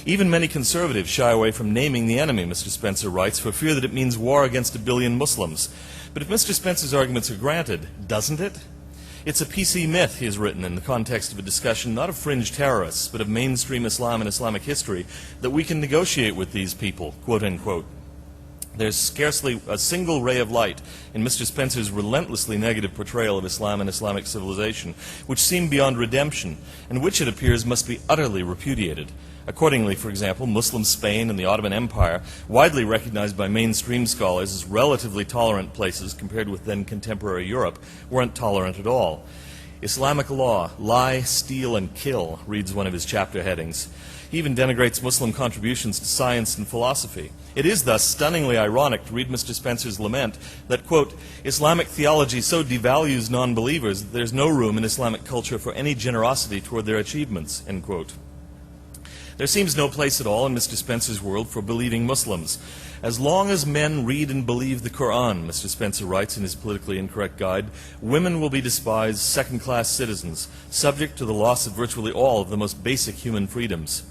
Even many conservatives shy away from naming the enemy, Mr. Spencer writes, for fear that it means war against 1 billion Muslims. But if Mr. Spencer's arguments are granted, doesn't it? It's a PC myth, he has written, in the context of a discussion not of fringe terrorists, but of mainstream Islam and Islamic history, that we can negotiate with these people, quote unquote. There's scarcely a single ray of light in Mr. Spencer's relentlessly negative portrayal of Islam and Islamic civilization, which seem beyond redemption, and which, it appears, must be utterly repudiated. Accordingly, for example, Muslim Spain and the Ottoman Empire, widely recognized by mainstream scholars as relatively tolerant places compared with then contemporary Europe, weren't tolerant at all. Islamic law, lie, steal, and kill, reads one of his chapter headings. He even denigrates Muslim contributions to science and philosophy. It is thus stunningly ironic to read Mr. Spencer's lament that, quote, Islamic theology so devalues non-believers that there's no room in Islamic culture for any generosity toward their achievements, end quote. There seems no place at all in Mr. Spencer's world for believing Muslims. As long as men read and believe the Quran, Mr. Spencer writes in his politically incorrect guide, women will be despised second-class citizens, subject to the loss of virtually all of the most basic human freedoms.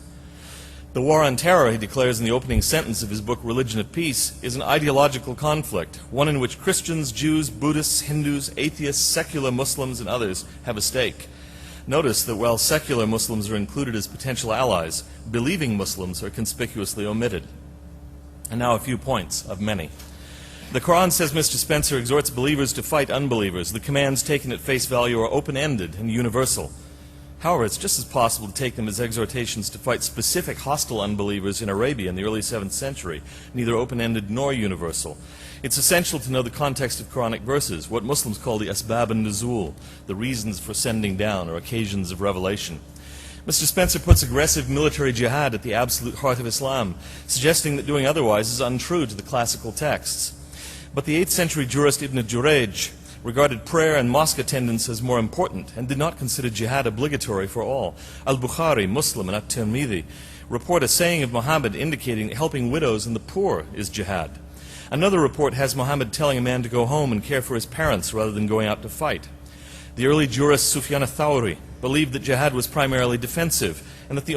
The war on terror, he declares in the opening sentence of his book Religion at Peace, is an ideological conflict, one in which Christians, Jews, Buddhists, Hindus, atheists, secular Muslims, and others have a stake. Notice that while secular Muslims are included as potential allies, believing Muslims are conspicuously omitted. And now a few points of many. The Quran, says Mr. Spencer, exhorts believers to fight unbelievers. The commands taken at face value are open-ended and universal. However, it's just as possible to take them as exhortations to fight specific hostile unbelievers in Arabia in the early 7th century, neither open-ended nor universal. It's essential to know the context of Quranic verses, what Muslims call the asbab an-nuzul, the reasons for sending down or occasions of revelation. Mr. Spencer puts aggressive military jihad at the absolute heart of Islam, suggesting that doing otherwise is untrue to the classical texts. But the 8th century jurist Ibn Jurayj regarded prayer and mosque attendance as more important and did not consider jihad obligatory for all. Al-Bukhari, Muslim, and At-Tirmidhi report a saying of Muhammad indicating that helping widows and the poor is jihad. Another report has Muhammad telling a man to go home and care for his parents rather than going out to fight. The early jurist Sufyan al-Thawri believed that jihad was primarily defensive and that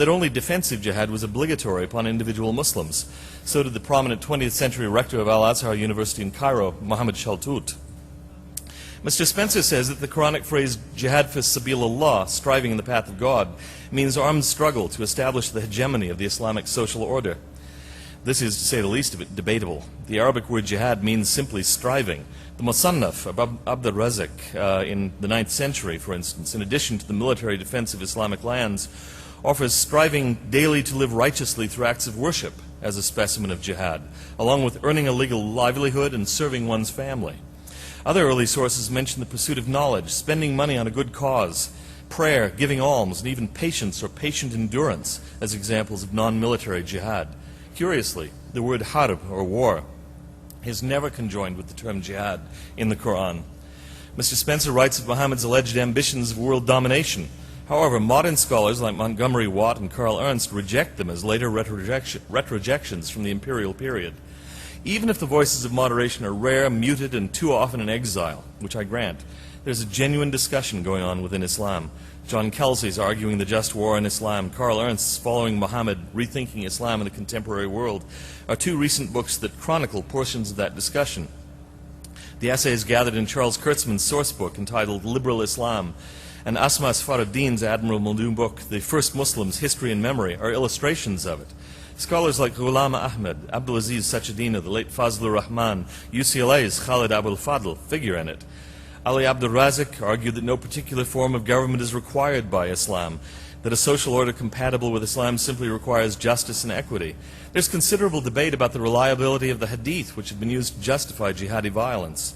only defensive jihad was obligatory upon individual Muslims. So did the prominent 20th century rector of Al-Azhar University in Cairo, Muhammad Shaltut. Mr. Spencer says that the Quranic phrase jihad fi sabilillah, striving in the path of God, means armed struggle to establish the hegemony of the Islamic social order. This is, to say the least of it, debatable. The Arabic word jihad means simply striving. The Musannaf of Abd al-Razak in the 9th century, for instance, in addition to the military defense of Islamic lands, offers striving daily to live righteously through acts of worship as a specimen of jihad, along with earning a legal livelihood and serving one's family. Other early sources mention the pursuit of knowledge, spending money on a good cause, prayer, giving alms, and even patience or patient endurance as examples of non-military jihad. Curiously, the word harb, or war, is never conjoined with the term jihad in the Quran. Mr. Spencer writes of Muhammad's alleged ambitions of world domination. However, modern scholars like Montgomery Watt and Carl Ernst reject them as later retrojections from the imperial period. Even if the voices of moderation are rare, muted, and too often in exile, which I grant, there's a genuine discussion going on within Islam. John Kelsey's Arguing the Just War in Islam, Carl Ernst's Following Muhammad, Rethinking Islam in the Contemporary World, are two recent books that chronicle portions of that discussion. The essays gathered in Charles Kurtzman's source book entitled Liberal Islam and Asma Sfaraddin's admirable new book, The First Muslims, History and Memory, are illustrations of it. Scholars like Ghulam Ahmed, Abdulaziz Sachedina, the late Fazlur Rahman, UCLA's Khalid Abul Fadl figure in it. Ali Abdul Razik argued that no particular form of government is required by Islam, that a social order compatible with Islam simply requires justice and equity. There's considerable debate about the reliability of the hadith, which have been used to justify jihadi violence.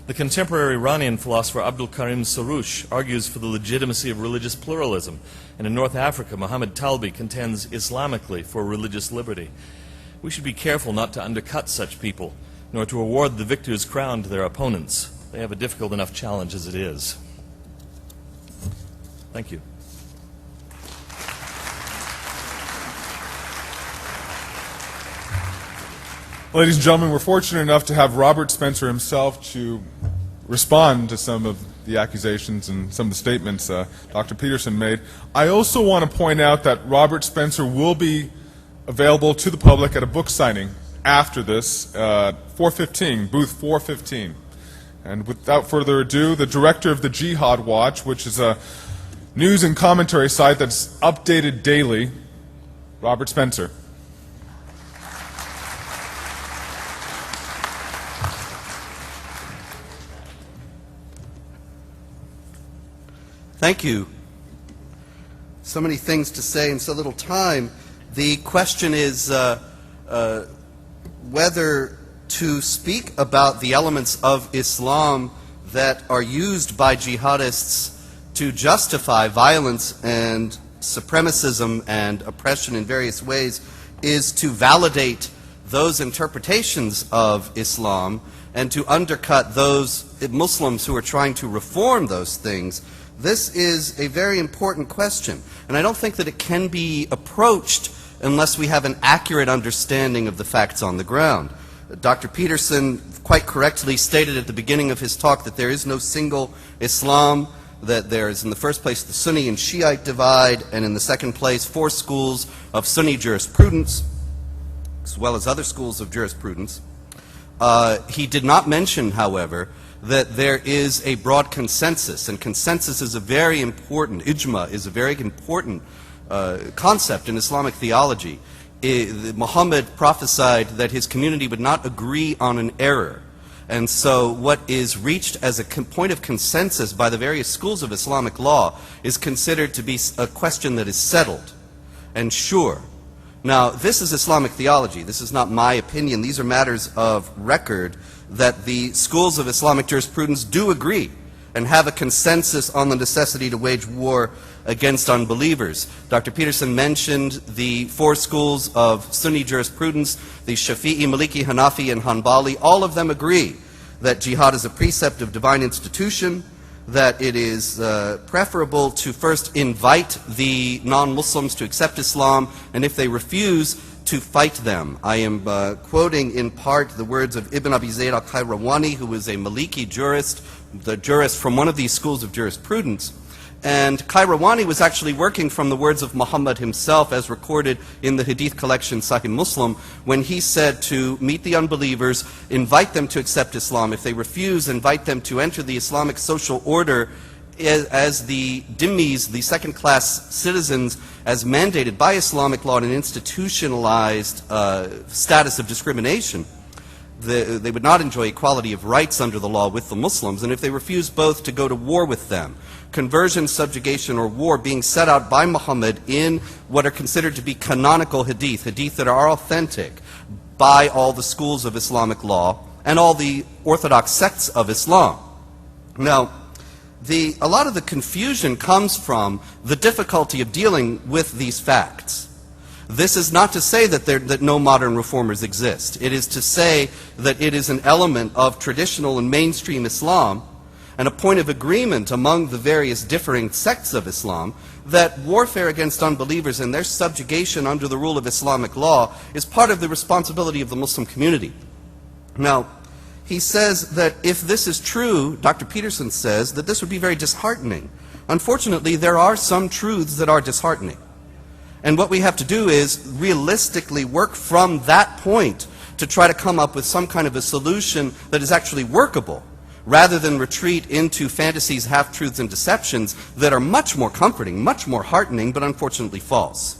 The contemporary Iranian philosopher Abdul Karim Soroush argues for the legitimacy of religious pluralism, and in North Africa, Muhammad Talbi contends Islamically for religious liberty. We should be careful not to undercut such people, nor to award the victor's crown to their opponents. They have a difficult enough challenge as it is. Thank you. Ladies and gentlemen, we're fortunate enough to have Robert Spencer himself to respond to some of the accusations and some of the statements Dr. Peterson made. I also want to point out that Robert Spencer will be available to the public at a book signing after this, 415, booth 415. And without further ado, the director of the Jihad Watch, which is a news and commentary site that's updated daily, Robert Spencer. Thank you. So many things to say in so little time. The question is whether to speak about the elements of Islam that are used by jihadists to justify violence and supremacism and oppression in various ways is to validate those interpretations of Islam and to undercut those Muslims who are trying to reform those things. This is a very important question, and I don't think that it can be approached unless we have an accurate understanding of the facts on the ground. Dr. Peterson quite correctly stated at the beginning of his talk that there is no single Islam, that there is in the first place the Sunni and Shiite divide, and in the second place 4 schools of Sunni jurisprudence, as well as other schools of jurisprudence. He did not mention, however, that there is a broad consensus, and consensus is a very important, ijma is a very important concept in Islamic theology. Muhammad prophesied that his community would not agree on an error. And so what is reached as a point of consensus by the various schools of Islamic law is considered to be a question that is settled and sure. Now, this is Islamic theology. This is not my opinion. These are matters of record that the schools of Islamic jurisprudence do agree and have a consensus on the necessity to wage war against unbelievers. Dr. Peterson mentioned the 4 schools of Sunni jurisprudence, the Shafi'i, Maliki, Hanafi, and Hanbali. All of them agree that jihad is a precept of divine institution, that it is preferable to first invite the non-Muslims to accept Islam, and if they refuse, to fight them. I am quoting in part the words of Ibn Abi Zayd al-Qayrawani, who is a Maliki jurist, the jurist from one of these schools of jurisprudence. And Qayrawani was actually working from the words of Muhammad himself, as recorded in the Hadith collection Sahih Muslim, when he said to meet the unbelievers, invite them to accept Islam. If they refuse, invite them to enter the Islamic social order as the dhimmis, the second-class citizens, as mandated by Islamic law in an institutionalized status of discrimination. They would not enjoy equality of rights under the law with the Muslims, and if they refuse both, to go to war with them. Conversion, subjugation, or war being set out by Muhammad in what are considered to be canonical hadith, hadith that are authentic by all the schools of Islamic law and all the orthodox sects of Islam. Now, a lot of the confusion comes from the difficulty of dealing with these facts. This is not to say that no modern reformers exist. It is to say that it is an element of traditional and mainstream Islam and a point of agreement among the various differing sects of Islam that warfare against unbelievers and their subjugation under the rule of Islamic law is part of the responsibility of the Muslim community. Now, he says that if this is true, Dr. Peterson says that this would be very disheartening. Unfortunately, there are some truths that are disheartening. And what we have to do is realistically work from that point to try to come up with some kind of a solution that is actually workable, rather than retreat into fantasies, half-truths, and deceptions that are much more comforting, much more heartening, but unfortunately false.